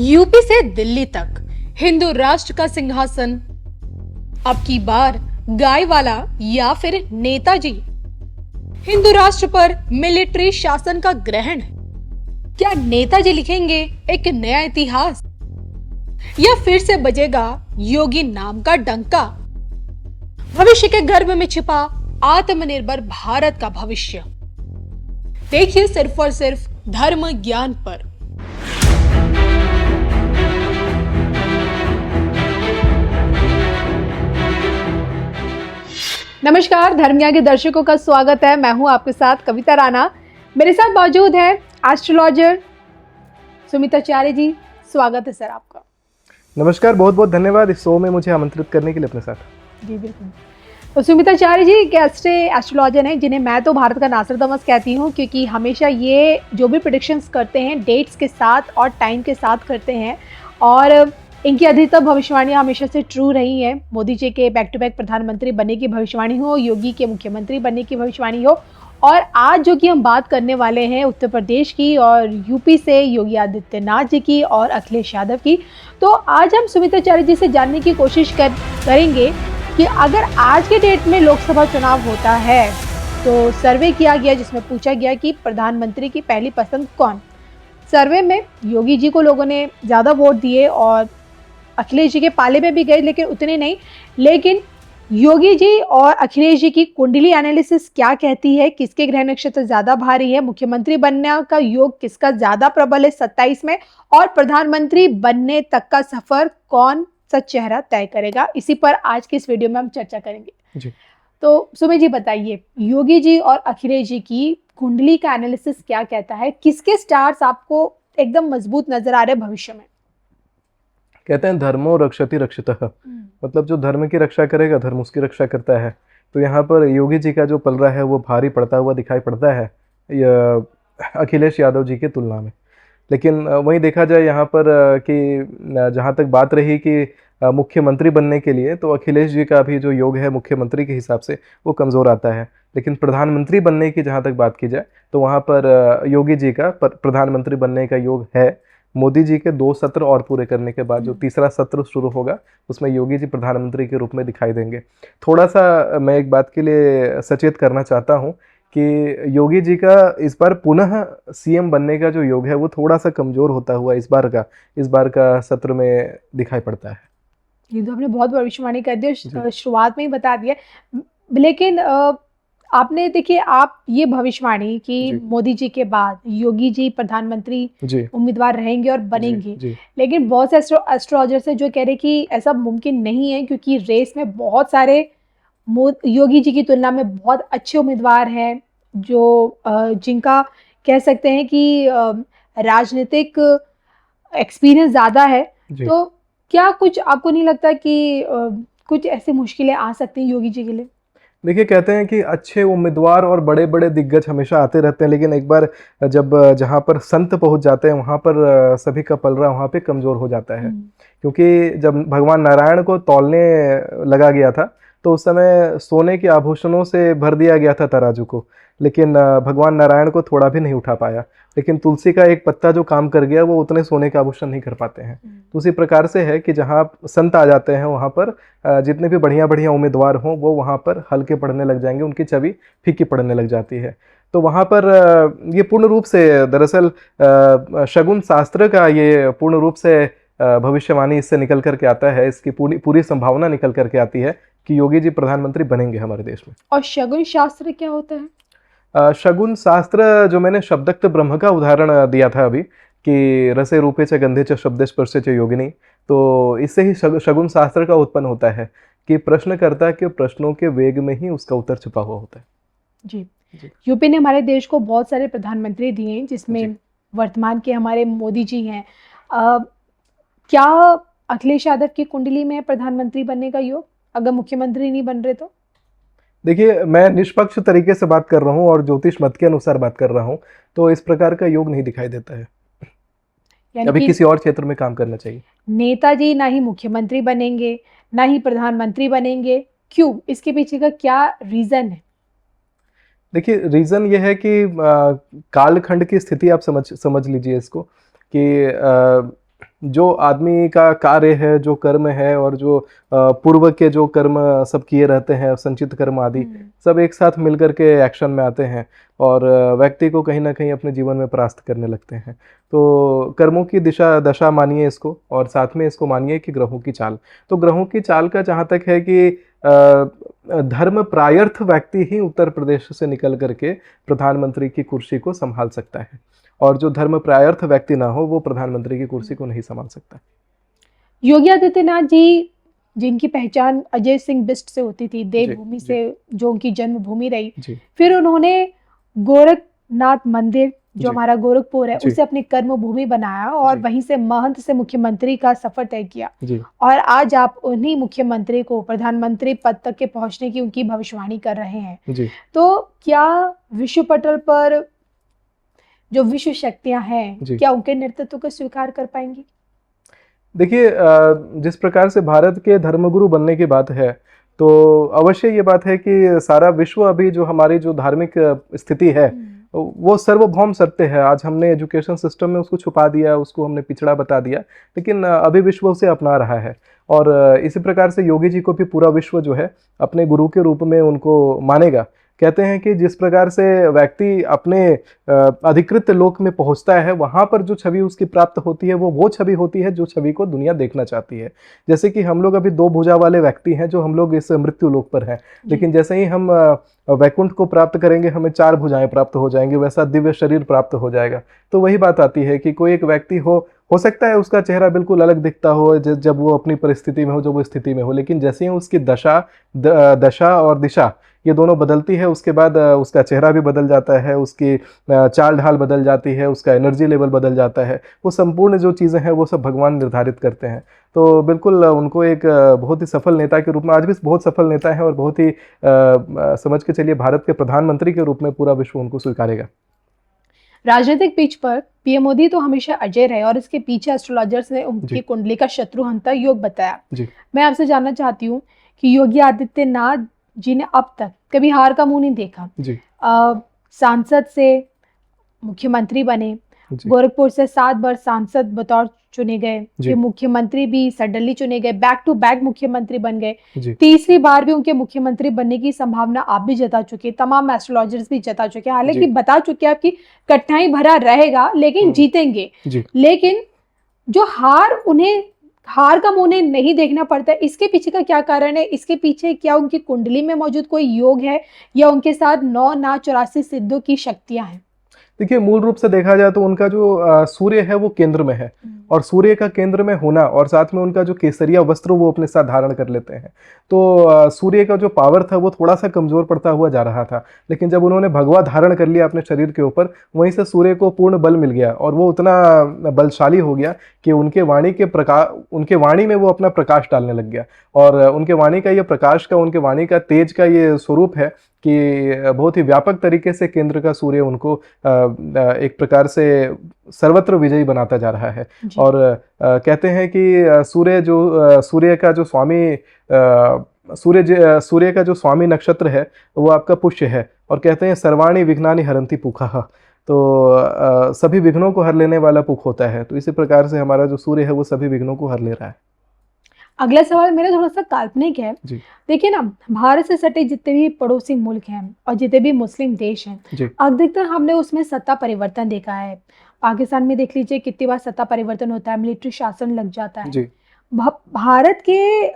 UP से दिल्ली तक हिंदू राष्ट्र का सिंहासन अब की बार गाय वाला या फिर नेताजी। हिंदू राष्ट्र पर मिलिट्री शासन का ग्रहण। क्या नेताजी लिखेंगे एक नया इतिहास या फिर से बजेगा योगी नाम का डंका? भविष्य के गर्भ में छिपा आत्मनिर्भर भारत का भविष्य देखिए सिर्फ और सिर्फ धर्म ज्ञान पर। नमस्कार, धर्म ज्ञान के दर्शकों का स्वागत है। मैं हूं आपके साथ कविता राणा। मेरे साथ मौजूद है एस्ट्रोलॉजर सुमिताचार्य जी। स्वागत है सर आपका। नमस्कार, बहुत बहुत धन्यवाद इस शो में मुझे आमंत्रित करने के लिए अपने साथ। जी बिल्कुल। तो सुमिताचार्य जी एक ऐसे एस्ट्रोलॉजर हैं जिन्हें मैं तो भारत का नास्ट्राडामस कहती हूँ, क्योंकि हमेशा ये जो भी प्रेडिक्शंस करते हैं डेट्स के साथ और टाइम के साथ करते हैं और इनकी अधिकतम भविष्यवाणियां हमेशा से ट्रू रही हैं। मोदी जी के बैक टू बैक प्रधानमंत्री बनने की भविष्यवाणी हो, योगी के मुख्यमंत्री बनने की भविष्यवाणी हो, और आज जो कि हम बात करने वाले हैं उत्तर प्रदेश की और यूपी से योगी आदित्यनाथ जी की और अखिलेश यादव की। तो आज हम सुमिताचार्य जी से जानने की कोशिश करेंगे कि अगर आज के डेट में लोकसभा चुनाव होता है तो सर्वे किया गया जिसमें पूछा गया कि प्रधानमंत्री की पहली पसंद कौन। सर्वे में योगी जी को लोगों ने ज़्यादा वोट दिए और अखिलेश जी के पाले में भी गए, लेकिन उतने नहीं। लेकिन योगी जी और अखिलेश जी की कुंडली एनालिसिस क्या कहती है, किसके ग्रह नक्षत्र ज्यादा भारी है, मुख्यमंत्री बनने का योग किसका ज्यादा प्रबल है 27 में, और प्रधानमंत्री बनने तक का सफर कौन सा चेहरा तय करेगा, इसी पर आज की इस वीडियो में हम चर्चा करेंगे जी। तो सुमित जी बताइए, योगी जी और अखिलेश जी की कुंडली का एनालिसिस क्या कहता है, किसके स्टार्स आपको एकदम मजबूत नजर आ रहे हैं भविष्य में? कहते हैं धर्मो रक्षति रक्षितः, मतलब जो धर्म की रक्षा करेगा धर्म उसकी रक्षा करता है। तो यहाँ पर योगी जी का जो पलड़ा है वो भारी पड़ता हुआ दिखाई पड़ता है अखिलेश यादव जी की तुलना में। लेकिन वहीं देखा जाए यहाँ पर कि जहाँ तक बात रही कि मुख्यमंत्री बनने के लिए, तो अखिलेश जी का भी जो योग है मुख्यमंत्री के हिसाब से वो कमज़ोर आता है। लेकिन प्रधानमंत्री बनने की जहाँ तक बात की जाए तो वहाँ पर योगी जी का प्रधानमंत्री बनने का योग है। मोदी जी के 2 सत्र और पूरे करने के बाद जो तीसरा सत्र शुरू होगा उसमें योगी जी प्रधानमंत्री के रूप में दिखाई देंगे। थोड़ा सा मैं एक बात के लिए सचेत करना चाहता हूँ कि योगी जी का इस बार पुनः सीएम बनने का जो योग है वो थोड़ा सा कमज़ोर होता हुआ इस बार का सत्र में दिखाई पड़ता है। ये तो आपने बहुत भविष्यवाणी कर दी, शुरुआत में ही बता दिया। लेकिन आपने देखिए, आप ये भविष्यवाणी कि मोदी जी के बाद योगी जी प्रधानमंत्री उम्मीदवार रहेंगे और बनेंगे, लेकिन बहुत से एस्ट्रोलॉजर्स हैं जो कह रहे कि ऐसा मुमकिन नहीं है, क्योंकि रेस में बहुत सारे योगी जी की तुलना में बहुत अच्छे उम्मीदवार हैं जो जिनका कह सकते हैं कि राजनीतिक एक्सपीरियंस ज़्यादा है। तो क्या कुछ आपको नहीं लगता कि कुछ ऐसी मुश्किलें आ सकती हैं योगी जी के लिए? देखिए, कहते हैं कि अच्छे उम्मीदवार और बड़े बड़े दिग्गज हमेशा आते रहते हैं, लेकिन एक बार जब जहाँ पर संत पहुँच जाते हैं वहाँ पर सभी का पलड़ा वहाँ पे कमज़ोर हो जाता है। क्योंकि जब भगवान नारायण को तौलने लगा गया था तो उस समय सोने के आभूषणों से भर दिया गया था तराजू को, लेकिन भगवान नारायण को थोड़ा भी नहीं उठा पाया। लेकिन तुलसी का एक पत्ता जो काम कर गया वो उतने सोने के आभूषण नहीं कर पाते हैं। तो उसी प्रकार से है कि जहाँ संत आ जाते हैं वहाँ पर जितने भी बढ़िया बढ़िया उम्मीदवार हों वो वहाँ पर हल्के पड़ने लग जाएंगे, उनकी छवि फीकी पड़ने लग जाती है। तो वहाँ पर ये पूर्ण रूप से दरअसल शगुन शास्त्र का ये पूर्ण रूप से भविष्यवाणी इससे निकल करके आता है, इसकी पूरी संभावना निकल करके आती है कि योगी जी प्रधानमंत्री बनेंगे हमारे देश में। और शगुन शास्त्र क्या होता है? शगुन शास्त्र जो मैंने शब्दक्त ब्रह्म का उदाहरण दिया था अभी कि रसे रूपे च गंधे च शब्दे स्पर्शे च योगिनी, तो इससे ही शगुन शास्त्र का उत्पन्न होता है कि प्रश्नकर्ता के प्रश्नों के वेग में ही उसका उत्तर छुपा हुआ होता है। जी। यूपी ने हमारे देश को बहुत सारे प्रधानमंत्री दिए हैं, जिसमें वर्तमान के हमारे मोदी जी हैं। क्या अखिलेश यादव की कुंडली में प्रधानमंत्री बनने का योग, अगर मुख्यमंत्री नहीं बन रहे तो? देखिए, मैं निष्पक्ष तरीके से बात कर रहा हूँ और ज्योतिष मत के अनुसार बात कर रहा हूँ, तो इस प्रकार का योग नहीं दिखाई देता है। अभी किसी और क्षेत्र में काम करना चाहिए। नेताजी ना ही मुख्यमंत्री बनेंगे ना ही प्रधानमंत्री बनेंगे, क्यों? इसके पीछे का क्या रीजन है? देखिए, रीजन ये है कि कालखंड की स्थिति आप समझ लीजिए इसको कि जो आदमी का कार्य है, जो कर्म है, और जो पूर्व के जो कर्म सब किए रहते हैं, संचित कर्म आदि, सब एक साथ मिलकर के एक्शन में आते हैं और व्यक्ति को कहीं ना कहीं अपने जीवन में परास्त करने लगते हैं। तो कर्मों की दशा मानिए इसको, और साथ में इसको मानिए कि ग्रहों की चाल। तो ग्रहों की चाल का जहाँ तक है कि धर्म प्रायर्थ व्यक्ति ही उत्तर प्रदेश से निकल करके प्रधानमंत्री की कुर्सी को संभाल सकता है, और जो धर्म प्रायर्थ व्यक्ति ना हो वो प्रधानमंत्री की कुर्सी को नहीं संभाल सकता। योगी आदित्यनाथ जी, जिनकी पहचान अजय सिंह बिष्ट से होती थी, देवभूमि से, जो उनकी जन्मभूमि रही, फिर उन्होंने गोरखनाथ मंदिर जो हमारा गोरखपुर है उसे अपनी कर्म भूमि बनाया और वहीं से महंत से मुख्यमंत्री का सफर तय किया, और आज आप उन्हीं मुख्यमंत्री को प्रधानमंत्री पद तक के पहुंचने की उनकी भविष्यवाणी कर रहे हैं। तो क्या विश्व पटल पर जो विश्व शक्तियां हैं, क्या उनके नेतृत्व को स्वीकार कर पाएंगी? देखिए, जिस प्रकार से भारत के धर्मगुरु बनने की बात है, तो अवश्य ये बात है कि सारा विश्व अभी जो हमारी जो धार्मिक स्थिति है वो सर्वभौम सत्य है। आज हमने एजुकेशन सिस्टम में उसको छुपा दिया, उसको हमने पिछड़ा बता दिया, लेकिन अभी विश्व उसे अपना रहा है। और इसी प्रकार से योगी जी को भी पूरा विश्व जो है अपने गुरु के रूप में उनको मानेगा। कहते हैं कि जिस प्रकार से व्यक्ति अपने अधिकृत लोक में पहुंचता है, वहां पर जो छवि उसकी प्राप्त होती है वो छवि होती है जो छवि को दुनिया देखना चाहती है। जैसे कि हम लोग अभी 2 भुजा वाले व्यक्ति हैं जो हम लोग इस मृत्यु लोक पर हैं, लेकिन जैसे ही हम वैकुंठ को प्राप्त करेंगे हमें 4 भुजाएं प्राप्त हो जाएंगी, वैसा दिव्य शरीर प्राप्त हो जाएगा। तो वही बात आती है कि कोई एक व्यक्ति हो सकता है उसका चेहरा बिल्कुल अलग दिखता हो जब वो अपनी परिस्थिति में हो, जब वो स्थिति में हो, लेकिन जैसे ही उसकी दशा और दिशा ये दोनों बदलती है, उसके बाद उसका चेहरा भी बदल जाता है, उसकी चाल ढाल बदल जाती है, उसका एनर्जी लेवल बदल जाता है। वो संपूर्ण जो चीज़ें हैं वो सब भगवान निर्धारित करते हैं। तो बिल्कुल उनको एक बहुत ही सफल नेता के रूप में, आज भी बहुत सफल नेता है और बहुत ही समझ के चलिए भारत के प्रधानमंत्री के रूप में पूरा विश्व उनको स्वीकारेगा। राजनीतिक पिच पर पीएम मोदी तो हमेशा अजय रहे और इसके पीछे एस्ट्रोलॉजर्स ने उनकी कुंडली का शत्रुहंता योग बताया। मैं आपसे जानना चाहती हूँ कि योगी आदित्यनाथ जी ने अब तक कभी हार का मुंह नहीं देखा। सांसद से मुख्यमंत्री बने, गोरखपुर से 7 बार सांसद बतौर चुने गए, फिर मुख्यमंत्री भी सडनली चुने गए, बैक टू बैक मुख्यमंत्री बन गए। तीसरी बार भी उनके मुख्यमंत्री बनने की संभावना आप भी जता चुके, तमाम एस्ट्रोलॉजर्स भी जता चुके, हालांकि बता चुके आपकी कठिनाई भरा रहेगा लेकिन जीतेंगे। लेकिन जो हार का मुंह नहीं देखना पड़ता है, इसके पीछे का क्या कारण है? इसके पीछे क्या उनकी कुंडली में मौजूद कोई योग है या उनके साथ 9 नाग 84 सिद्धों की शक्तियां हैं? देखिए, मूल रूप से देखा जाए तो उनका जो सूर्य है वो केंद्र में है, और सूर्य का केंद्र में होना और साथ में उनका जो केसरिया वस्त्र वो अपने साथ धारण कर लेते हैं। तो सूर्य का जो पावर था वो थोड़ा सा कमजोर पड़ता हुआ जा रहा था, लेकिन जब उन्होंने भगवा धारण कर लिया अपने शरीर के ऊपर, वहीं से सूर्य को पूर्ण बल मिल गया और वो उतना बलशाली हो गया कि उनके वाणी में वो अपना प्रकाश डालने लग गया। और उनके वाणी का ये प्रकाश का, उनके वाणी का तेज का ये स्वरूप है कि बहुत ही व्यापक तरीके से केंद्र का सूर्य उनको एक प्रकार से सर्वत्र विजयी बनाता जा रहा है। और कहते हैं कि सूर्य का जो स्वामी नक्षत्र है वो आपका पुष्य है, और कहते हैं सर्वाणी विघ्नानि हरन्ति पुखः, तो सभी विघ्नों को हर लेने वाला पुख होता है। तो इसी प्रकार से हमारा जो सूर्य है वो सभी विघ्नों को हर ले रहा है। अगला सवाल मेरा थोड़ा सा काल्पनिक है। देखिए ना, भारत से सटे जितने भी पड़ोसी मुल्क हैं और जितने भी मुस्लिम देश हैं, अधिकतर हमने उसमें सत्ता परिवर्तन देखा है। पाकिस्तान में देख लीजिए कितनी बार सत्ता परिवर्तन होता है, मिलिट्री शासन लग जाता है। भारत के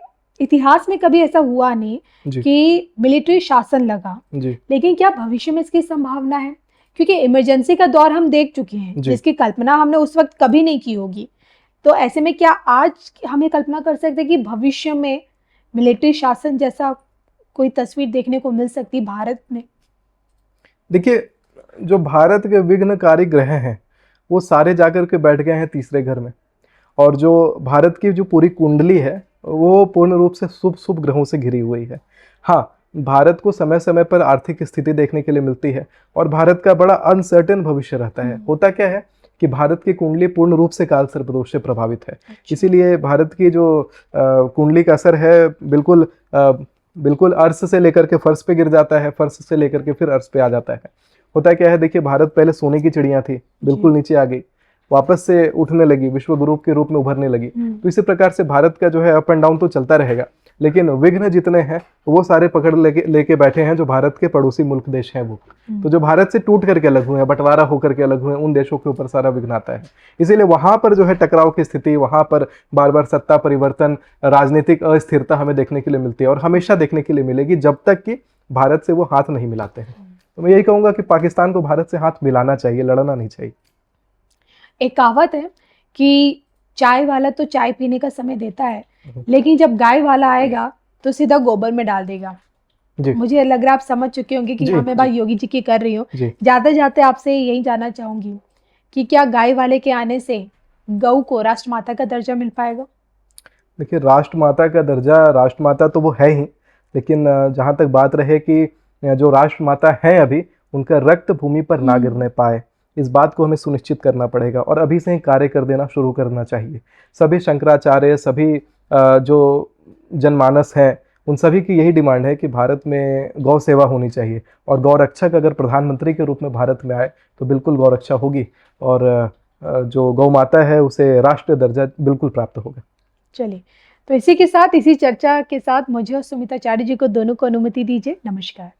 इतिहास में कभी ऐसा हुआ नहीं कि मिलिट्री शासन लगा, लेकिन क्या भविष्य में इसकी संभावना है? क्योंकि इमरजेंसी का दौर हम देख चुके हैं जिसकी कल्पना हमने उस वक्त कभी नहीं की होगी। तो ऐसे में क्या आज हमें कल्पना कर सकते हैं कि भविष्य में मिलिट्री शासन जैसा कोई तस्वीर देखने को मिल सकती भारत में? देखिए, जो भारत के विघ्नकारी ग्रह हैं वो सारे जाकर के बैठ गए हैं तीसरे घर में, और जो भारत की जो पूरी कुंडली है वो पूर्ण रूप से शुभ ग्रहों से घिरी हुई है। हाँ, भारत को समय समय पर आर्थिक स्थिति देखने के लिए मिलती है और भारत का बड़ा अनसर्टेन भविष्य रहता है। होता क्या है कि भारत की कुंडली पूर्ण रूप से काल सर्पदोष से प्रभावित है, इसीलिए भारत की जो कुंडली का असर है बिल्कुल अर्श से लेकर के फर्श पे गिर जाता है, फर्श से लेकर के फिर अर्श पे आ जाता है। होता क्या है, देखिए, भारत पहले सोने की चिड़िया थी, बिल्कुल नीचे आ गई। वापस से उठने लगी, विश्व गुरु के रूप में उभरने लगी। तो इसी प्रकार से भारत का जो है अप एंड डाउन तो चलता रहेगा, लेकिन विघ्न जितने हैं वो सारे पकड़ लेके बैठे हैं जो भारत के पड़ोसी मुल्क देश हैं वो। तो जो भारत से टूट करके अलग हुए हैं, बंटवारा होकर के अलग हुए हैं, उन देशों के ऊपर सारा विघ्न आता है। इसीलिए वहां पर जो है टकराव की स्थिति, वहां पर बार बार सत्ता परिवर्तन, राजनीतिक अस्थिरता हमें देखने के लिए मिलती है और हमेशा देखने के लिए मिलेगी जब तक कि भारत से वो हाथ नहीं मिलाते हैं। तो मैं यही कहूंगा कि पाकिस्तान को भारत से हाथ मिलाना चाहिए, लड़ना नहीं चाहिए। एक कहावत है कि चाय वाला तो चाय पीने का समय देता है, लेकिन जब गाय वाला आएगा तो सीधा गोबर में डाल देगा। जी मुझे लग रहा है आप समझ चुके होंगे कि जी, हाँ मैं बात योगी जी की कर रही हूँ। जी। जाते जाते आपसे यही जानना चाहूंगी कि क्या गाय वाले के आने से गऊ को राष्ट्रमाता का दर्जा मिल पाएगा? देखिए, राष्ट्रमाता का दर्जा, राष्ट्रमाता तो वो है ही, लेकिन जहाँ तक बात रहे कि जो राष्ट्रमाता है अभी उनका रक्त भूमि पर ना गिरने पाए, इस बात को हमें सुनिश्चित करना पड़ेगा और अभी से ही कार्य कर देना शुरू करना चाहिए। सभी शंकराचार्य, सभी जो जनमानस हैं, उन सभी की यही डिमांड है कि भारत में गौ सेवा होनी चाहिए और गौरक्षक अगर प्रधानमंत्री के रूप में भारत में आए तो बिल्कुल गौरक्षा होगी और जो गौ माता है उसे राष्ट्रीय दर्जा बिल्कुल प्राप्त होगा। चलिए, तो इसी के साथ, इसी चर्चा के साथ मुझे और सुमिताचार्य जी को दोनों को अनुमति दीजिए। नमस्कार।